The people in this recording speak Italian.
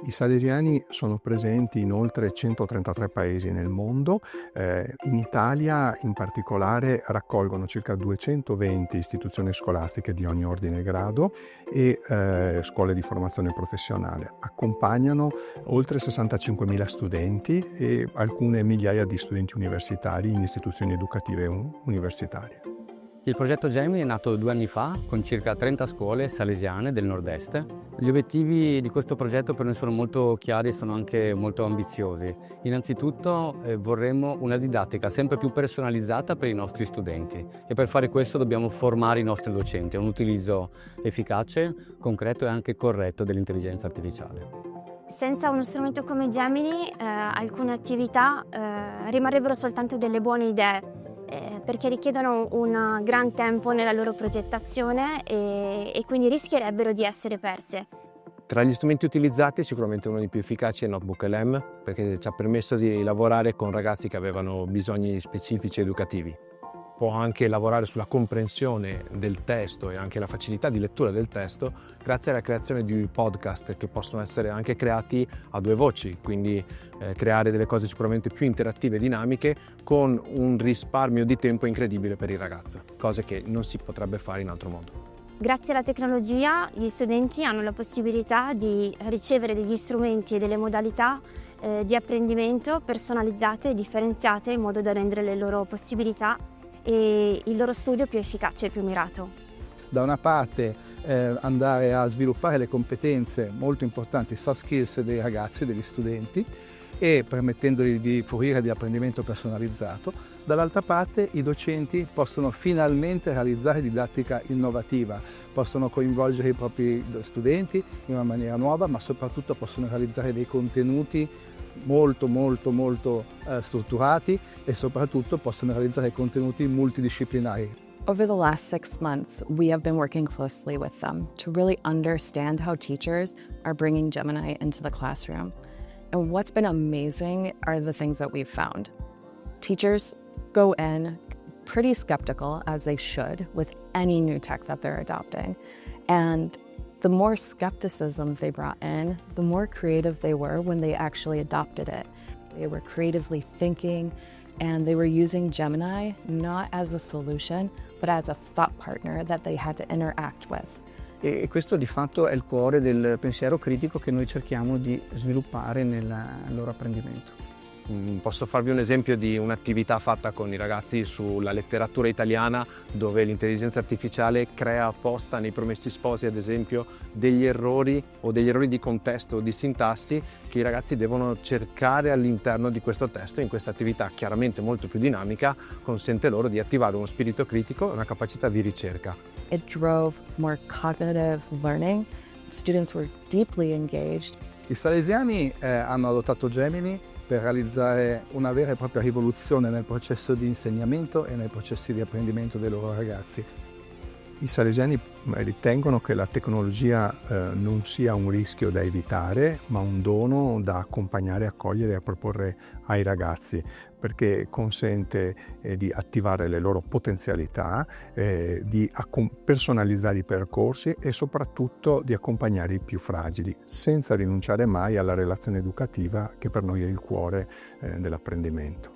I salesiani sono presenti in oltre 133 paesi nel mondo, in Italia in particolare raccolgono circa 220 istituzioni scolastiche di ogni ordine e grado e scuole di formazione professionale. Accompagnano oltre 65.000 studenti e alcune migliaia di studenti universitari in istituzioni educative universitarie. Il progetto Gemini è nato 2 anni fa con circa 30 scuole salesiane del nord-est. Gli obiettivi di questo progetto per noi sono molto chiari e sono anche molto ambiziosi. Innanzitutto vorremmo una didattica sempre più personalizzata per i nostri studenti e per fare questo dobbiamo formare i nostri docenti a un utilizzo efficace, concreto e anche corretto dell'intelligenza artificiale. Senza uno strumento come Gemini alcune attività rimarrebbero soltanto delle buone idee, perché richiedono un gran tempo nella loro progettazione e quindi rischierebbero di essere perse. Tra gli strumenti utilizzati sicuramente uno dei più efficaci è Notebook LM, perché ci ha permesso di lavorare con ragazzi che avevano bisogni specifici educativi. Può anche lavorare sulla comprensione del testo e anche la facilità di lettura del testo grazie alla creazione di podcast che possono essere anche creati a 2 voci, quindi creare delle cose sicuramente più interattive e dinamiche con un risparmio di tempo incredibile per il ragazzo, cose che non si potrebbe fare in altro modo. Grazie alla tecnologia gli studenti hanno la possibilità di ricevere degli strumenti e delle modalità di apprendimento personalizzate e differenziate in modo da rendere le loro possibilità e il loro studio più efficace e più mirato. Da una parte andare a sviluppare le competenze molto importanti, soft skills dei ragazzi, degli studenti, e permettendogli di fruire di apprendimento personalizzato. Dall'altra parte i docenti possono finalmente realizzare didattica innovativa, possono coinvolgere i propri studenti in una maniera nuova, ma soprattutto possono realizzare dei contenuti molto strutturati e soprattutto possono realizzare contenuti multidisciplinari. Over the last 6 months, we have been working closely with them to really understand how teachers are bringing Gemini into the classroom. And what's been amazing are the things that we've found. Teachers go in pretty skeptical, as they should, with any new tech that they're adopting. And the more skepticism they brought in, the more creative they were when they actually adopted it. They were creatively thinking, and they were using Gemini not as a solution, but as a thought partner that they had to interact with. E questo di fatto è il cuore del pensiero critico che noi cerchiamo di sviluppare nel loro apprendimento. Posso farvi un esempio di un'attività fatta con i ragazzi sulla letteratura italiana, dove l'intelligenza artificiale crea apposta nei Promessi Sposi, ad esempio, degli errori di contesto o di sintassi che i ragazzi devono cercare all'interno di questo testo. In questa attività chiaramente molto più dinamica consente loro di attivare uno spirito critico e una capacità di ricerca. It drove more cognitive learning. Students were deeply engaged. I salesiani hanno adottato Gemini per realizzare una vera e propria rivoluzione nel processo di insegnamento e nei processi di apprendimento dei loro ragazzi. I salesiani ritengono che la tecnologia non sia un rischio da evitare, ma un dono da accompagnare, accogliere e proporre ai ragazzi, perché consente di attivare le loro potenzialità, di personalizzare i percorsi e soprattutto di accompagnare i più fragili, senza rinunciare mai alla relazione educativa che per noi è il cuore dell'apprendimento.